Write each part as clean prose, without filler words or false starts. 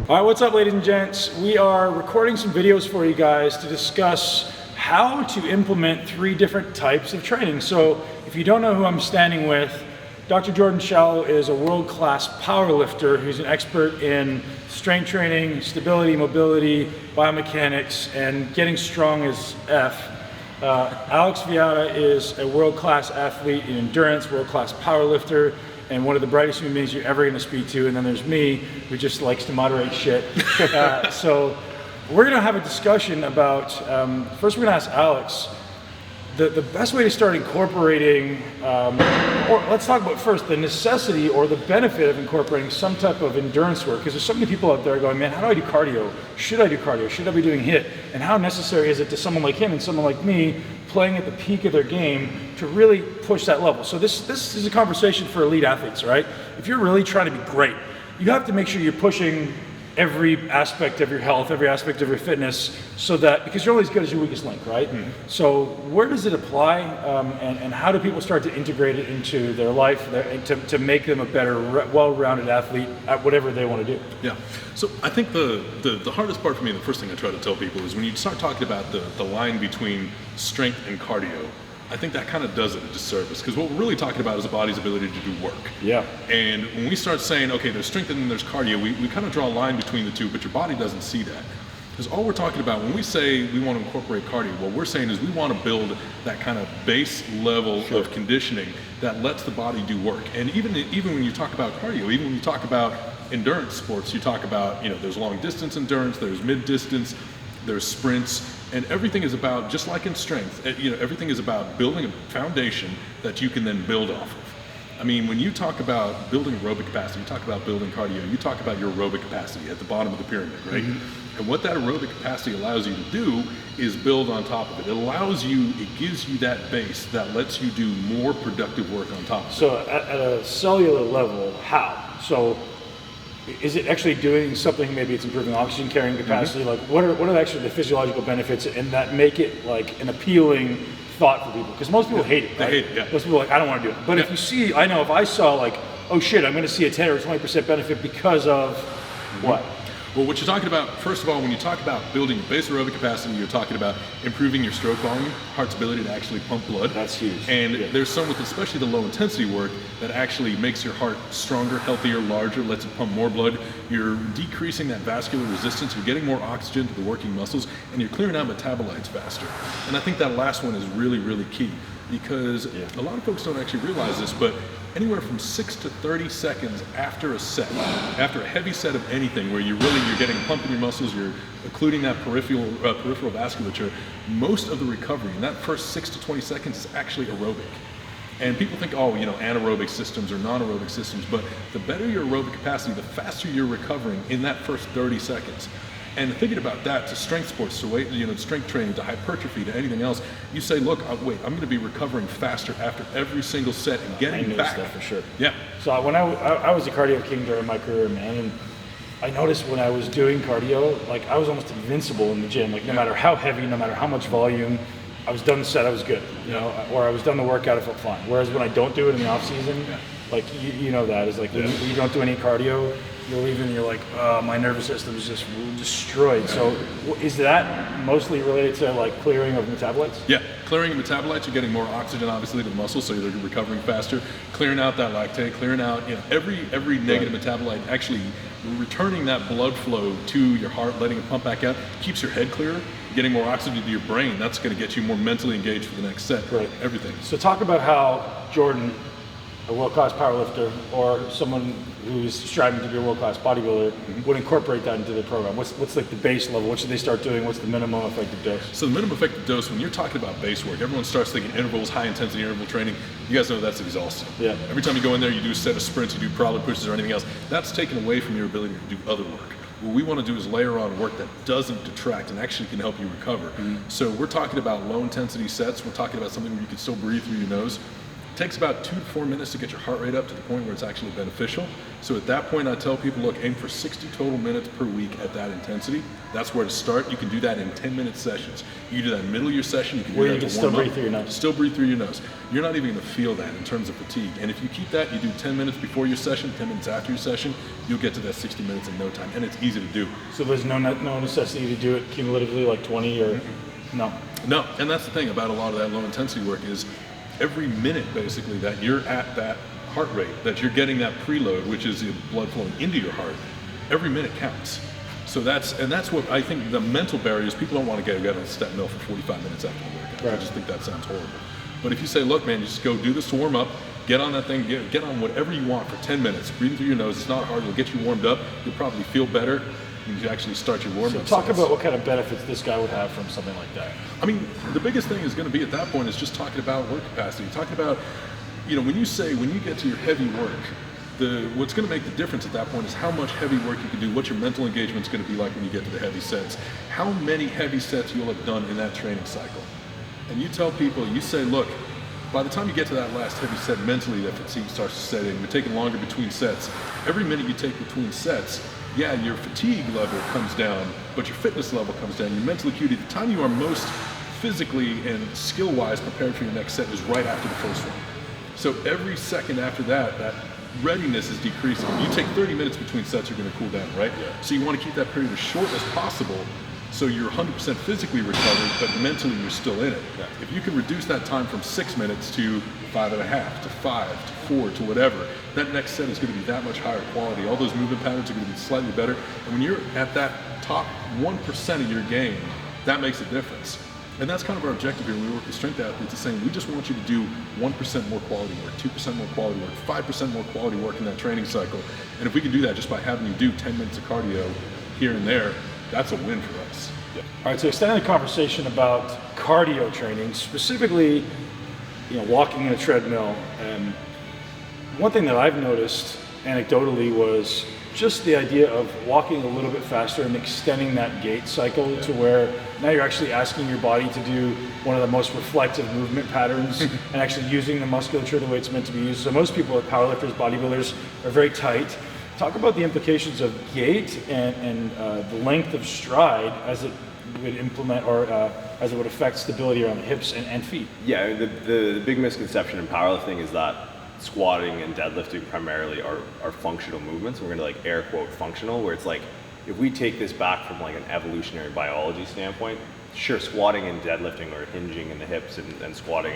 All right, what's up, ladies and gents? We are recording some videos for you guys to discuss how to implement 3 different types of training. So if you don't know who I'm standing with, Dr. Jordan Shallow is a world-class powerlifter who's an expert in strength training, stability, mobility, biomechanics, and getting strong as F. Alex Viada is a world-class athlete in endurance, world-class powerlifter, and one of the brightest human beings you're ever going to speak to. And then there's me, who just likes to moderate shit. So we're going to have a discussion about, first we're going to ask Alex, the best way to start incorporating, or let's talk about first the necessity or the benefit of incorporating some type of endurance work, because there's so many people out there going, man, how do I do cardio? Should I do cardio? Should I be doing HIIT? And how necessary is it to someone like him and someone like me playing at the peak of their game to really push that level? So this is a conversation for elite athletes, right? If you're really trying to be great, you have to make sure you're pushing every aspect of your health, every aspect of your fitness, so that, because you're only as good as your weakest link, right? Mm-hmm. So where does it apply, and how do people start to integrate it into their life to make them a better, well-rounded athlete at whatever they want to do? Yeah, so I think the hardest part for me, the first thing I try to tell people is when you start talking about the line between strength and cardio, I think that kind of does it a disservice, because what we're really talking about is the body's ability to do work. Yeah. And when we start saying, okay, there's strength and then there's cardio, we kind of draw a line between the two, but your body doesn't see that. Because all we're talking about, when we say we want to incorporate cardio, what we're saying is we want to build that kind of base level of conditioning that lets the body do work. And even when you talk about cardio, even when you talk about endurance sports, you talk about, there's long distance endurance, there's mid distance, there's sprints, and everything is about, just like in strength, everything is about building a foundation that you can then build off of. I mean, when you talk about building aerobic capacity, you talk about building cardio, you talk about your aerobic capacity at the bottom of the pyramid, right? Mm-hmm. And what that aerobic capacity allows you to do is build on top of it. It gives you that base that lets you do more productive work on top of it. So at a cellular level, how? So is it actually doing something? Maybe it's improving oxygen carrying capacity. Mm-hmm. Like what are actually the physiological benefits and that make it like an appealing thought for people? Because most people hate it, right? They hate it, yeah. Most people are like, I don't want to do it. But if you see, I know if I saw like, oh shit, I'm going to see a 10 or 20% benefit because of what? Well, what you're talking about, first of all, when you talk about building base aerobic capacity, you're talking about improving your stroke volume, heart's ability to actually pump blood. That's huge. And there's some with especially the low intensity work that actually makes your heart stronger, healthier, larger, lets it pump more blood. You're decreasing that vascular resistance, you're getting more oxygen to the working muscles, and you're clearing out metabolites faster. And I think that last one is really, really key, because a lot of folks don't actually realize this, but anywhere from 6 to 30 seconds after a set, after a heavy set of anything where you're getting pump in your muscles, you're occluding that peripheral vasculature, most of the recovery in that first 6 to 20 seconds is actually aerobic. And people think, anaerobic systems or non-aerobic systems, but the better your aerobic capacity, the faster you're recovering in that first 30 seconds. And thinking about that to strength sports, to strength training, to hypertrophy, to anything else, you say, look, I'm going to be recovering faster after every single set and getting back. That for sure. Yeah. So when I was a cardio king during my career, man, and I noticed when I was doing cardio, like I was almost invincible in the gym. Like no matter how heavy, no matter how much volume, I was done the set, I was good. Or I was done the workout, I felt fine. Whereas when I don't do it in the off season, like you know that is like when you don't do any cardio, you're leaving and you're like, oh, my nervous system is just destroyed. So is that mostly related to like clearing of metabolites? Yeah, clearing of metabolites, you're getting more oxygen obviously to the muscles, so you're recovering faster. Clearing out that lactate, clearing out every negative metabolite, actually returning that blood flow to your heart, letting it pump back out, keeps your head clearer, getting more oxygen to your brain. That's going to get you more mentally engaged for the next set. Right. Everything. So talk about how Jordan, a world-class powerlifter, or someone who's striving to be a world-class bodybuilder, would incorporate that into their program. What's like the base level? What should they start doing? What's the minimum effective dose? So the minimum effective dose, when you're talking about base work, everyone starts thinking intervals, high-intensity interval training. You guys know that's exhausting. Yeah. Every time you go in there, you do a set of sprints, you do prolog pushes or anything else. That's taken away from your ability to do other work. What we want to do is layer on work that doesn't detract and actually can help you recover. So we're talking about low-intensity sets. We're talking about something where you can still breathe through your nose. It takes about 2 to 4 minutes to get your heart rate up to the point where it's actually beneficial. So at that point, I tell people, look, aim for 60 total minutes per week at that intensity. That's where to start. You can do that in 10-minute sessions. You can do that in the middle of your session. You can do Where that you can to still warm breathe up. through your nose. Still breathe through your nose. You're not even going to feel that in terms of fatigue. And if you keep that, you do 10 minutes before your session, 10 minutes after your session, you'll get to that 60 minutes in no time. And it's easy to do. So there's no necessity to do it cumulatively, like 20 or no? No, and that's the thing about a lot of that low intensity work is every minute basically that you're at that heart rate, that you're getting that preload, which is the blood flowing into your heart, every minute counts. So that's what I think the mental barrier is. People don't want to get on a step mill for 45 minutes after the workout. Right. I just think that sounds horrible. But if you say, look, man, you just go do this to warm up, get on that thing, get on whatever you want for 10 minutes, breathing through your nose. It's not hard. It'll get you warmed up. You'll probably feel better when you actually start your warm up. So talk about what kind of benefits this guy would have from something like that. I mean, the biggest thing is going to be at that point is just talking about work capacity. Talking about, when you get to your heavy work, what's going to make the difference at that point is how much heavy work you can do, what your mental engagement's going to be like when you get to the heavy sets, how many heavy sets you'll have done in that training cycle. And you tell people, you say, look, by the time you get to that last heavy set, mentally that fatigue starts to set in. You're taking longer between sets. Every minute you take between sets, yeah, your fatigue level comes down, but your fitness level comes down. Your mental acuity, the time you are most physically and skill-wise prepared for your next set is right after the first one. So every second after that, that readiness is decreasing. You take 30 minutes between sets, you're going to cool down, right? Yeah. So you want to keep that period as short as possible so you're 100% physically recovered, but mentally you're still in it. Yeah. If you can reduce that time from 6 minutes to 5.5, to 5, to 4, to whatever, that next set is going to be that much higher quality. All those movement patterns are going to be slightly better. And when you're at that top 1% of your game, that makes a difference. And that's kind of our objective here when we work with strength athletes, is saying we just want you to do 1% more quality work, 2% more quality work, 5% more quality work in that training cycle. And if we can do that just by having you do 10 minutes of cardio here and there, that's a win for us. Yeah. All right, so extending the conversation about cardio training, specifically, walking in a treadmill. And one thing that I've noticed anecdotally was just the idea of walking a little bit faster and extending that gait cycle to where now you're actually asking your body to do one of the most reflective movement patterns and actually using the musculature the way it's meant to be used. So most people, like powerlifters, bodybuilders, are very tight. Talk about the implications of gait and the length of stride as it would implement or as it would affect stability around the hips and feet. Yeah, the big misconception in powerlifting is that squatting and deadlifting primarily are functional movements. We're going to air quote functional, where it's like, if we take this back from an evolutionary biology standpoint, sure, squatting and deadlifting or hinging in the hips and squatting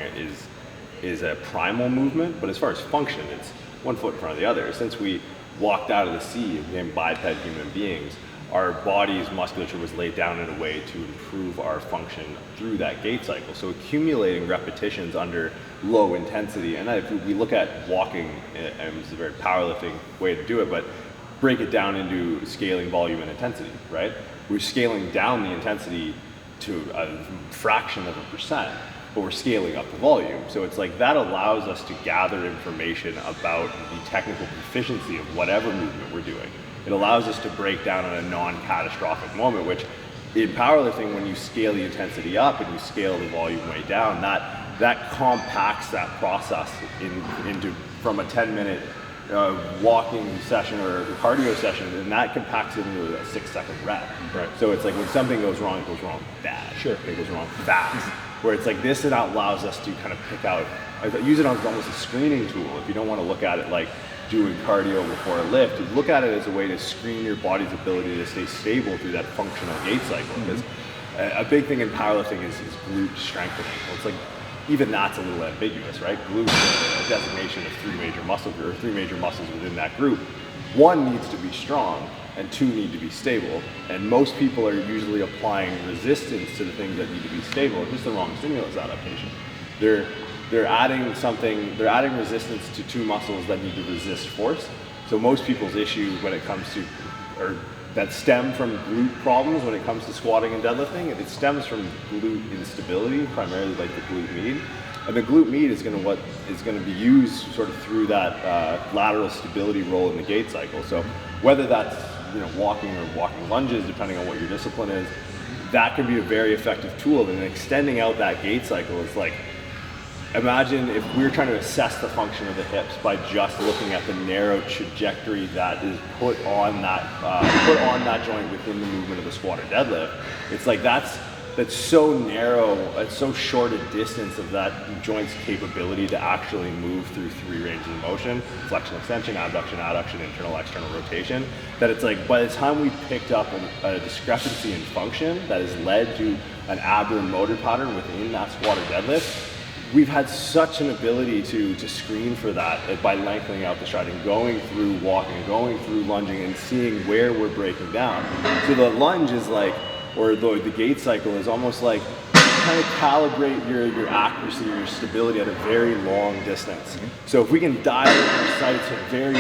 is a primal movement, but as far as function, it's one foot in front of the other. Since we walked out of the sea and became biped human beings, our body's musculature was laid down in a way to improve our function through that gait cycle. So accumulating repetitions under low intensity, and if we look at walking, and it's a very powerlifting way to do it, but break it down into scaling volume and intensity, right? We're scaling down the intensity to a fraction of a percent, but we're scaling up the volume. So it's like that allows us to gather information about the technical proficiency of whatever movement we're doing. It allows us to break down in a non-catastrophic moment, which in powerlifting, when you scale the intensity up and you scale the volume way down, that compacts that process into from a 10-minute walking session or cardio session, and that compacts it into a 6-second rep. Right. So it's like when something goes wrong, it goes wrong bad. Sure. It goes wrong fast. Where it's like this, it allows us to kind of pick out, use it as almost a screening tool. If you don't want to look at it like doing cardio before a lift, look at it as a way to screen your body's ability to stay stable through that functional gait cycle. Because a big thing in powerlifting is glute strengthening. Well, it's like, even that's a little ambiguous, right? Glute is a designation of three major muscles within that group. One needs to be strong and two need to be stable. And most people are usually applying resistance to the things that need to be stable. It's just the wrong stimulus adaptation. They're adding resistance to two muscles that need to resist force. So most people's issue when it comes to, or that stem from glute problems when it comes to squatting and deadlifting, it stems from glute instability, primarily like the glute med. And the glute med is going to be used sort of through that lateral stability role in the gait cycle. So whether that's walking or walking lunges, depending on what your discipline is, that can be a very effective tool. And extending out that gait cycle is like, imagine if we were trying to assess the function of the hips by just looking at the narrow trajectory that is put on that joint within the movement of the squat or deadlift. It's like that's so narrow, it's so short a distance of that joint's capability to actually move through 3 ranges of motion: flexion, extension, abduction, adduction, internal, external rotation. That it's like by the time we picked up a discrepancy in function that has led to an aberrant motor pattern within that squat or deadlift, we've had such an ability to screen for that by lengthening out the stride and going through walking, going through lunging, and seeing where we're breaking down. So the lunge is like, or the gait cycle is almost like kind of calibrate your accuracy, your stability at a very long distance. So if we can dial in our sights at a very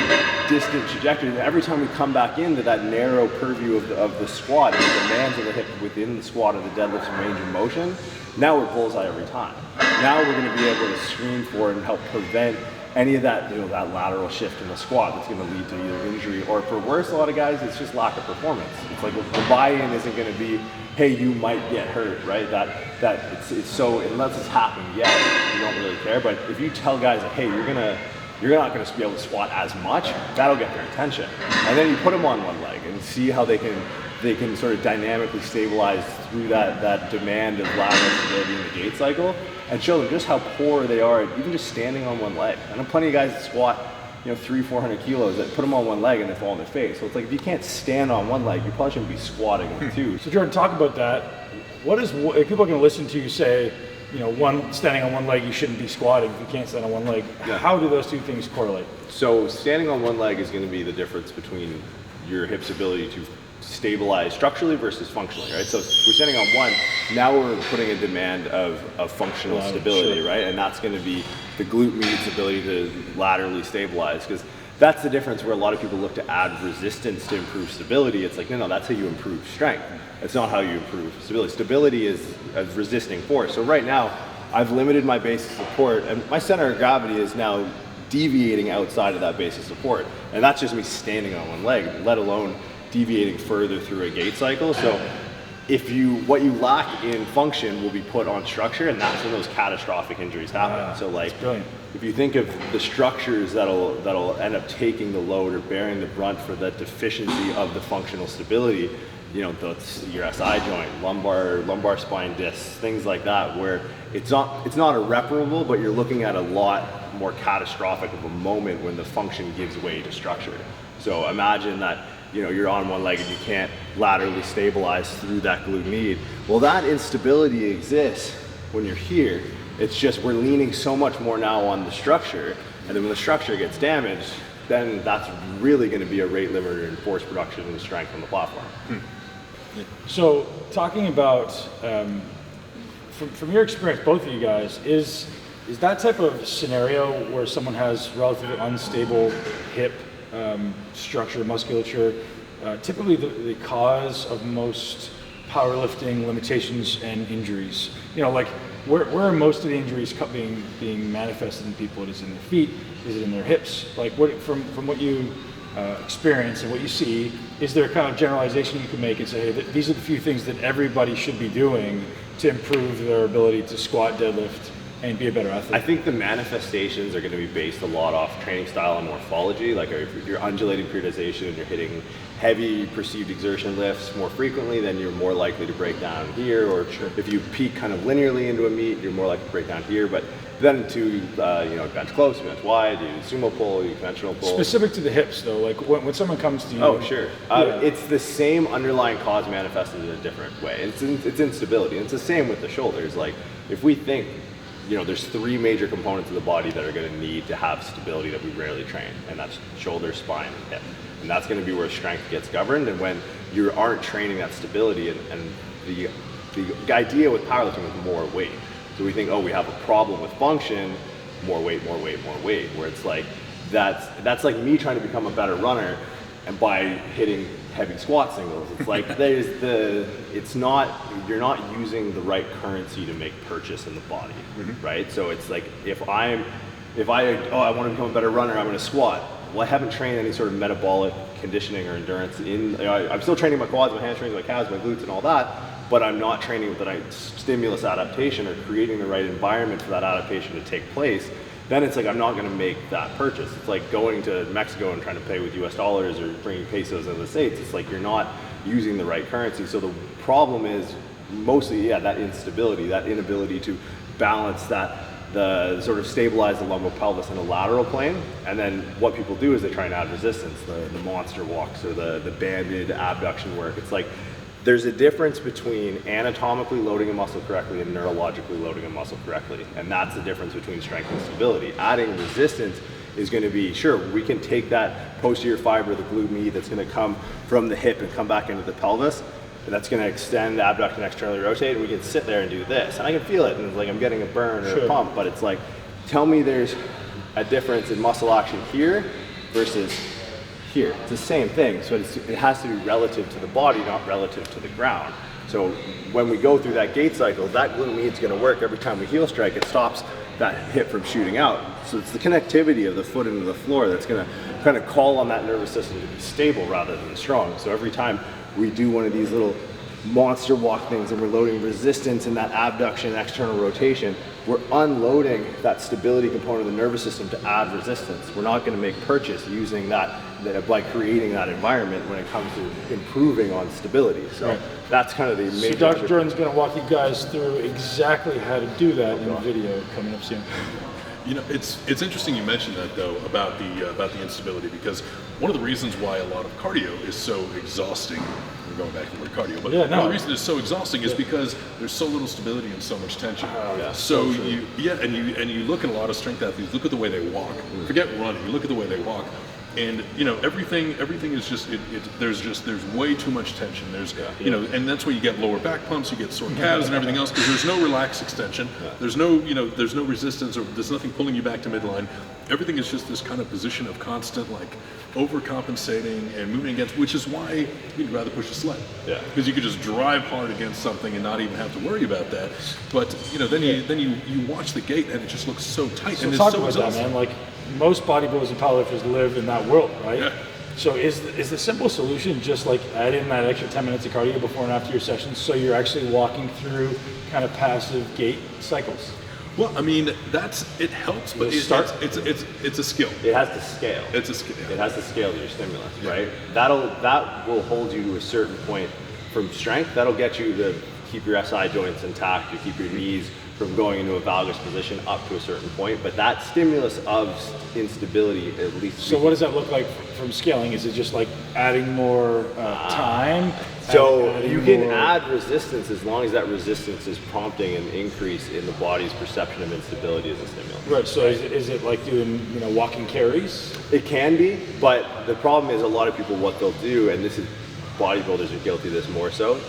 distant trajectory, then every time we come back into that narrow purview of the squat and the demands of the hip within the squat or the deadlift's range of motion, now we're bullseye every time. Now we're going to be able to screen for it and help prevent any of that, that lateral shift in the squat that's going to lead to either injury or, for worse, a lot of guys, it's just lack of performance. It's like the buy-in isn't going to be, hey, you might get hurt, right? That it's so, unless it's happened yet, you don't really care. But if you tell guys, like, hey, you're not going to be able to squat as much, that'll get their attention. And then you put them on one leg and see how they can sort of dynamically stabilize through that demand of lateral stability in the gait cycle, and show them just how poor they are at even just standing on one leg. I know plenty of guys that squat 300-400 kilos that put them on one leg and they fall on their face. So it's like, if you can't stand on one leg, you probably shouldn't be squatting with 2. So Jordan, talk about that. If people are going to listen to you say, standing on one leg, you shouldn't be squatting if you can't stand on one leg, how do those 2 things correlate? So standing on one leg is going to be the difference between your hip's ability to stabilize structurally versus functionally, right? So we're standing on one, now we're putting a demand of functional stability, right? And that's going to be the glute med's ability to laterally stabilize, because that's the difference where a lot of people look to add resistance to improve stability. It's like, no, that's how you improve strength. It's not how you improve stability. Stability is a resisting force. So right now, I've limited my base of support, and my center of gravity is now deviating outside of that base of support. And that's just me standing on one leg, let alone deviating further through a gait cycle. So what you lack in function will be put on structure, and that's when those catastrophic injuries happen. So like, if you think of the structures that'll end up taking the load or bearing the brunt for that deficiency of the functional stability, your SI joint, lumbar spine discs, things like that, where it's not irreparable, but you're looking at a lot more catastrophic of a moment when the function gives way to structure. So imagine that you're on one leg and you can't laterally stabilize through that glute med. Well, that instability exists when you're here. It's just we're leaning so much more now on the structure, and then when the structure gets damaged, then that's really going to be a rate limiter in force production and strength on the platform. So talking about, from your experience, both of you guys, is that type of scenario where someone has relatively unstable hip structure, musculature, typically the cause of most powerlifting limitations and injuries? Like where are most of the injuries being manifested in people? Is it in their feet? Is it in their hips? Like from what you experience and what you see, is there a kind of generalization you can make and say, hey, these are the few things that everybody should be doing to improve their ability to squat, deadlift, and be a better athlete? I think the manifestations are going to be based a lot off training style and morphology. Like if you're undulating periodization and you're hitting heavy perceived exertion lifts more frequently, then you're more likely to break down here. Or if you peak kind of linearly into a meet, you're more likely to break down here. But then to bench close, bench wide, you sumo pull, you conventional pull. Specific to the hips though, like when someone comes to you. Oh, sure. It's the same underlying cause manifested in a different way. It's instability. And it's the same with the shoulders. Like if we think, there's 3 major components of the body that are going to need to have stability that we rarely train, and that's shoulder, spine, and hip. And that's going to be where strength gets governed. And when you aren't training that stability, and the idea with powerlifting is more weight. So we think, we have a problem with function, more weight, more weight, more weight, where it's like, that's like me trying to become a better runner, and by hitting heavy squat singles, it's like you're not using the right currency to make purchase in the body, right? So it's like if I want to become a better runner, I'm going to squat. Well, I haven't trained any sort of metabolic conditioning or endurance I'm still training my quads, my hamstrings, my calves, my glutes, and all that. but I'm not training with the right stimulus adaptation or creating the right environment for that adaptation to take place, then it's like I'm not going to make that purchase. It's like going to Mexico and trying to pay with US dollars or bringing pesos into the States. It's like you're not using the right currency. So the problem is mostly, that instability, that inability to balance the sort of stabilize the lumbo-pelvis in a lateral plane. And then what people do is they try and add resistance, the monster walks or the banded abduction work. It's like there's a difference between anatomically loading a muscle correctly and neurologically loading a muscle correctly. And that's the difference between strength and stability. Adding resistance is going to be, sure, we can take that posterior fiber, the glute med that's going to come from the hip and come back into the pelvis. And that's going to extend, abduct, and externally rotate, and we can sit there and do this. And I can feel it, and it's like I'm getting a burn or a pump, but it's like, tell me there's a difference in muscle action here versus here. It's the same thing, so it has to be relative to the body, not relative to the ground. So when we go through that gait cycle, that glute med is going to work every time we heel strike. It stops that hip from shooting out. So it's the connectivity of the foot into the floor that's going to kind of call on that nervous system to be stable rather than strong. So every time we do one of these little monster walk things and we're loading resistance in that abduction, external rotation, we're unloading that stability component of the nervous system to add resistance. We're not going to make purchase using that by creating that environment when it comes to improving on stability. So that's kind of the major. So Dr. Jordan's going to walk you guys through exactly how to do that in a video coming up soon. You know, it's interesting you mentioned that though about the instability, because one of the reasons why a lot of cardio is so exhausting. We're going back to the word cardio, but one of the reasons it's so exhausting is because there's so little stability and so much tension. So you look at a lot of strength athletes. Look at the way they walk. Forget running. You look at the way they walk. And you know everything is just there's way too much tension. There's and that's why you get lower back pumps, you get sore calves and everything else, because there's no relaxed extension. There's no resistance, or there's nothing pulling you back to midline. Everything is just this kind of position of constant like overcompensating and moving against, which is why you'd rather push a sled. Because you could just drive hard against something and not even have to worry about that. But then you watch the gait and it just looks so tight. So and talk it's so about exhausting. that, man. Like most bodybuilders and powerlifters live in that world, right? So is the simple solution just like add in that extra 10 minutes of cardio before and after your sessions, so you're actually walking through kind of passive gait cycles? Well, I mean, it helps, but it's a skill. It has to scale. It's a skill. It has to scale to your stimulus, right? That will hold you to a certain point from strength. That'll get you to keep your SI joints intact, to keep your knees from going into a valgus position up to a certain point. But that stimulus of instability, at least. So what does that look like from scaling? Is it just like adding more time? So you can add resistance as long as that resistance is prompting an increase in the body's perception of instability as a stimulus. Right. So is it like doing walking carries? It can be, but the problem is a lot of people, what they'll do, and this is bodybuilders are guilty of this more so.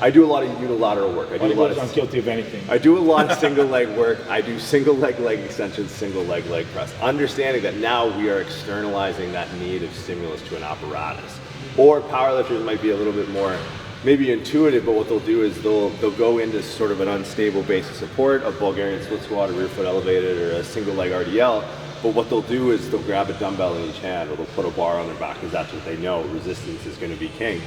I do a lot of unilateral work. I'm guilty of anything. I do a lot of single leg work. I do single leg extensions, single leg press. Understanding that now we are externalizing that need of stimulus to an apparatus. Or powerlifters might be a little bit more maybe intuitive, but what they'll do is they'll go into sort of an unstable base of support, a Bulgarian split squat, a rear foot elevated, or a single leg RDL. But what they'll do is they'll grab a dumbbell in each hand, or they'll put a bar on their back, because that's what they know. Resistance is going to be king.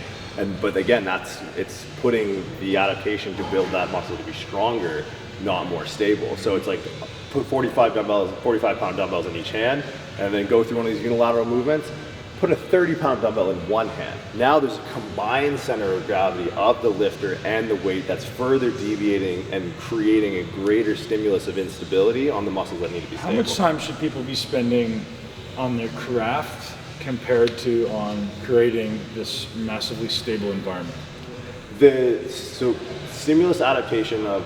But again, it's putting the adaptation to build that muscle to be stronger, not more stable. So it's like put 45-pound dumbbells in each hand, and then go through one of these unilateral movements. Put a 30-pound dumbbell in one hand. Now there's a combined center of gravity of the lifter and the weight that's further deviating and creating a greater stimulus of instability on the muscles that need to be stable. How much time should people be spending on their craft compared to on creating this massively stable environment? So stimulus adaptation of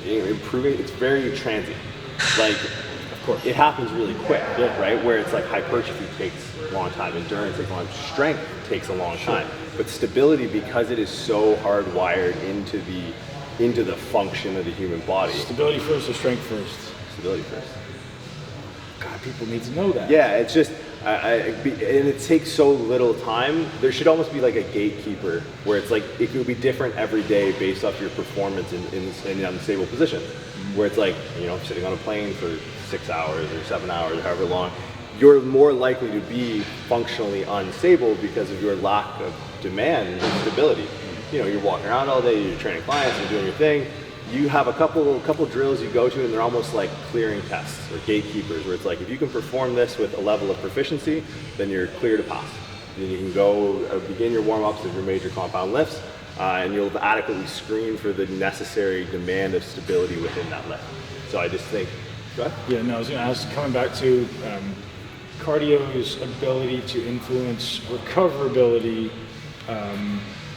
improving, it's very transient. Like, it happens really quick, right? Where it's like hypertrophy takes a long time, endurance takes a long time, strength takes a long time. But stability, because it is so hardwired into the function of the human body. Stability first or strength first? Stability first. God, people need to know that. Yeah, it's just, and it takes so little time. There should almost be like a gatekeeper where it's like, it could be different every day based off your performance in unstable positions. Where it's like, sitting on a plane for 6 hours or 7 hours, however long, you're more likely to be functionally unstable because of your lack of demand and stability. you're walking around all day, you're training clients, you're doing your thing. You have a couple drills you go to, and they're almost like clearing tests or gatekeepers, where it's like, if you can perform this with a level of proficiency, then you're clear to pass. Then you can go begin your warm-ups of your major compound lifts, and you'll adequately screen for the necessary demand of stability within that lift. So I just think, go ahead. Yeah, no, I was going to ask, coming back to cardio's ability to influence recoverability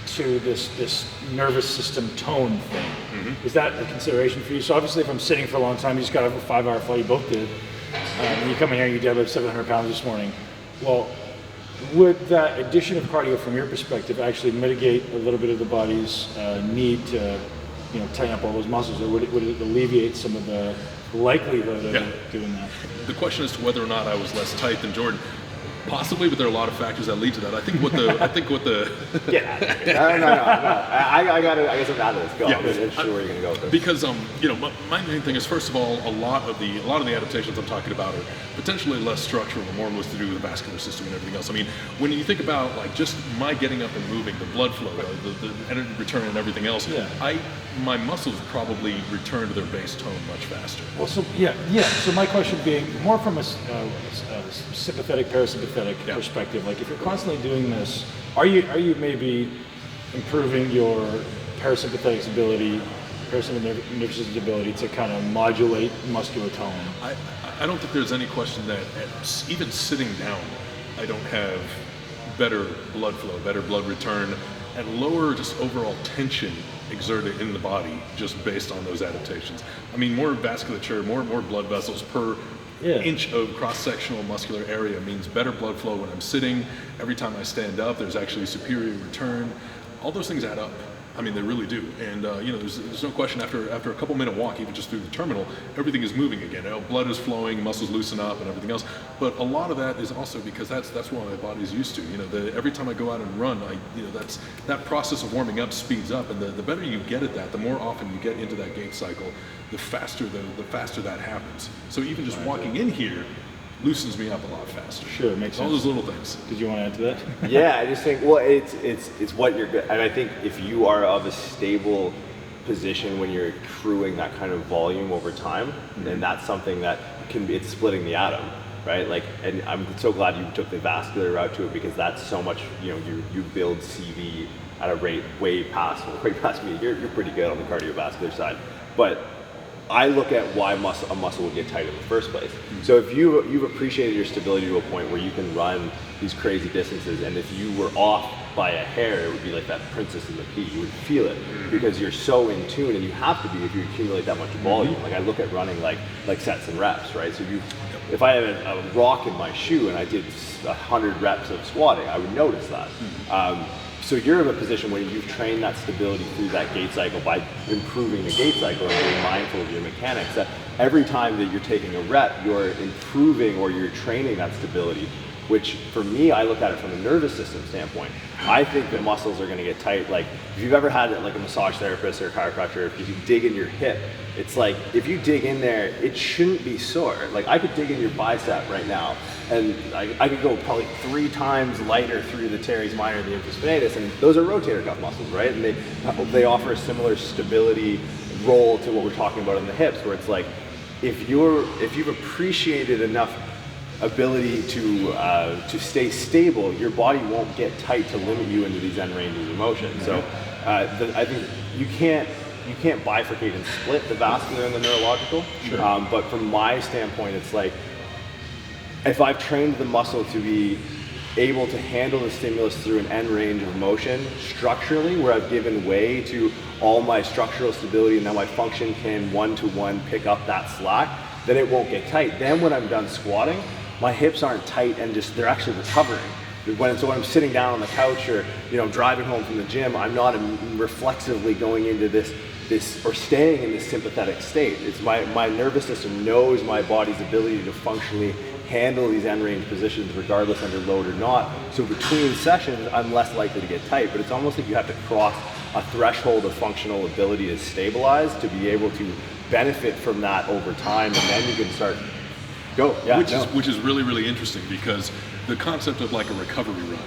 to this nervous system tone thing. Is that a consideration for you? So obviously, if I'm sitting for a long time, you just got to have a 5-hour flight. You both did. And you come in here, you deadlift 700 pounds this morning. Well, would that addition of cardio, from your perspective, actually mitigate a little bit of the body's need to, tighten up all those muscles, or would it alleviate some of the likelihood of doing that? The question as to whether or not I was less tight than Jordan, possibly, but there are a lot of factors that lead to that. I think what the Get out of here. No. I guess I'm out of this. Go. Yeah. I'm interested where you're gonna go with this. Because my main thing is, first of all, a lot of the adaptations I'm talking about are potentially less structural and more with to do with the vascular system and everything else. I mean, when you think about like just my getting up and moving, the blood flow, the energy return and everything else, my muscles probably return to their base tone much faster. Well, so So my question being more from a sympathetic, parasympathetic perspective. Like, if you're constantly doing this, are you maybe improving your parasympathetic ability, parasympathetic nervous system ability to kind of modulate muscular tone? I don't think there's any question that even sitting down, I don't have better blood flow, better blood return, and lower just overall tension exerted in the body just based on those adaptations. I mean, more vasculature, more blood vessels per inch of cross-sectional muscular area means better blood flow when I'm sitting. Every time I stand up, there's actually superior return. All those things add up. I mean, they really do. And there's no question, after a couple minute walk, even just through the terminal, everything is moving again. Blood is flowing, muscles loosen up, and everything else. But a lot of that is also because that's what my body's used to. Every time I go out and run, that process of warming up speeds up, and the better you get at that, the more often you get into that gait cycle, the faster that happens. So even just walking in here loosens me up a lot faster. Sure, makes sense. All those little things. Did you want to add to that? Yeah, I just think, well, it's what you're good. And I think if you are of a stable position when you're accruing that kind of volume over time, then that's something that it's splitting the atom, right? Like, and I'm so glad you took the vascular route to it, because that's so much, you build CV at a rate way past me. You're pretty good on the cardiovascular side, but I look at why a muscle will get tight in the first place. So if you've appreciated your stability to a point where you can run these crazy distances, and if you were off by a hair, it would be like that princess in the pea. You would feel it because you're so in tune, and you have to be if you accumulate that much volume. Like, I look at running like sets and reps, right? So if I had a rock in my shoe and I did 100 reps of squatting, I would notice that. So you're in a position where you've trained that stability through that gait cycle by improving the gait cycle and being mindful of your mechanics, that every time that you're taking a rep, you're improving or you're training that stability, which for me, I look at it from a nervous system standpoint. I think the muscles are going to get tight. Like, if you've ever had like a massage therapist or a chiropractor, if you dig in your hip, it's like, if you dig in there, it shouldn't be sore. Like, I could dig in your bicep right now, and I could go probably 3 times lighter through the teres minor, the infraspinatus, and those are rotator cuff muscles, right? And they offer a similar stability role to what we're talking about in the hips, where it's like, if you've appreciated enough ability to stay stable, your body won't get tight to limit you into these end ranges of motion. So I think you can't bifurcate and split the vascular and the neurological. Sure. But from my standpoint, it's like, if I've trained the muscle to be able to handle the stimulus through an end range of motion structurally, where I've given way to all my structural stability and now my function can one-to-one pick up that slack, then it won't get tight. Then when I'm done squatting, my hips aren't tight and they're actually recovering. When I'm sitting down on the couch or driving home from the gym, I'm not reflexively going into this or staying in this sympathetic state. It's my nervous system knows my body's ability to functionally handle these end range positions regardless under load or not. So between sessions, I'm less likely to get tight, but it's almost like you have to cross a threshold of functional ability to stabilize to be able to benefit from that over time, and then you can start go. Yeah, which is really, really interesting, because the concept of like a recovery run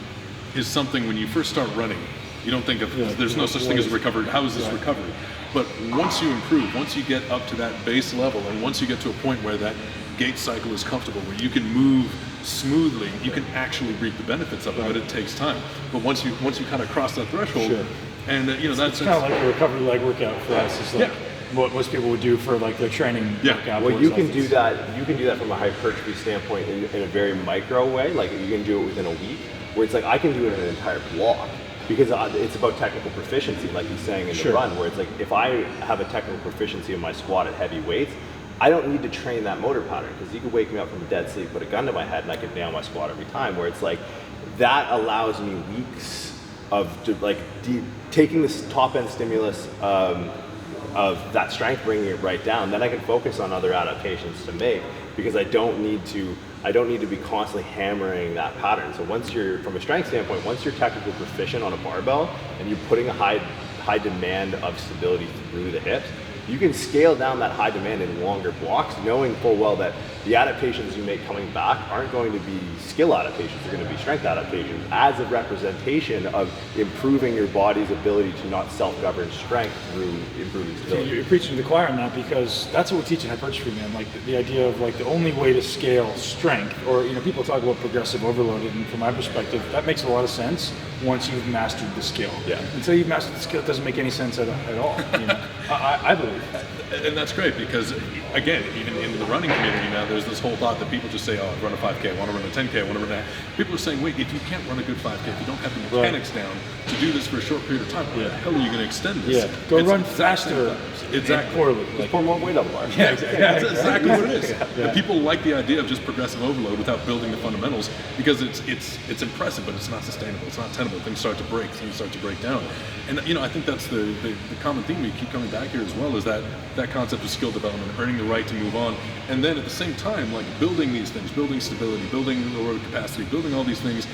is something when you first start running, You don't think of, there's no such thing as recovery. How is this recovery? But once you improve, once you get up to that base level, and once you get to a point where that gait cycle is comfortable, where you can move smoothly, you can actually reap the benefits of it, but it takes time. But once you kind of cross that threshold, and that's kind of like a recovery leg workout for us. It's like what most people would do for like their training workout. Well, you can do that. You can do that from a hypertrophy standpoint in a very micro way. Like you can do it within a week, where it's like I can do it in an entire block. Because it's about technical proficiency, like he's saying in the run, where it's like if I have a technical proficiency in my squat at heavy weights, I don't need to train that motor pattern, because you could wake me up from a dead sleep, put a gun to my head, and I could nail my squat every time. Where it's like that allows me weeks of taking this top end stimulus of that strength, bringing it right down. Then I can focus on other adaptations to make, because I don't need to be constantly hammering that pattern. So once you're, from a strength standpoint, once you're technically proficient on a barbell and you're putting a high demand of stability through the hips, you can scale down that high demand in longer blocks, knowing full well that the adaptations you make coming back aren't going to be skill adaptations, they're going to be strength adaptations as a representation of improving your body's ability to not self-govern strength through improving stability. You're preaching to the choir on that, because that's what we teach in hypertrophy, man. Like the idea of like the only way to scale strength, or people talk about progressive overload, and from my perspective, that makes a lot of sense once you've mastered the skill. Until you've mastered the skill, it doesn't make any sense at all. I believe. And that's great, because again, even in the running community now, there's this whole thought that people just say, oh, I run a 5K, I want to run a 10K, I want to run that. People are saying, wait, if you can't run a good 5K, if you don't have the mechanics down to do this for a short period of time, how the hell are you going to extend this? Go run faster. Exactly. Poorly. Just pour more weight on the bar. That's exactly what it is. And people like the idea of just progressive overload without building the fundamentals, because it's impressive, but it's not sustainable. It's not tenable. Things start to break. Things start to break down. And I think that's the common theme we keep coming back here as well, is that concept of skill development, earning the right to move on, and then at the same time, like building these things, building stability, building aerobic capacity, building all these things,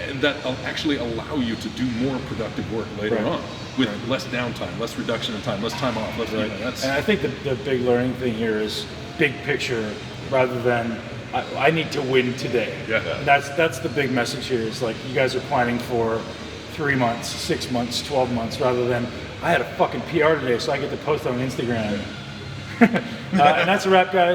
and that actually allow you to do more productive work later on with less downtime, less reduction in time, less time off. And I think the big learning thing here is big picture rather than I need to win today. And that's the big message here, is like you guys are planning for 3 months, 6 months, 12 months, rather than I had a fucking PR today, so I get to post on Instagram. And that's a wrap, guys.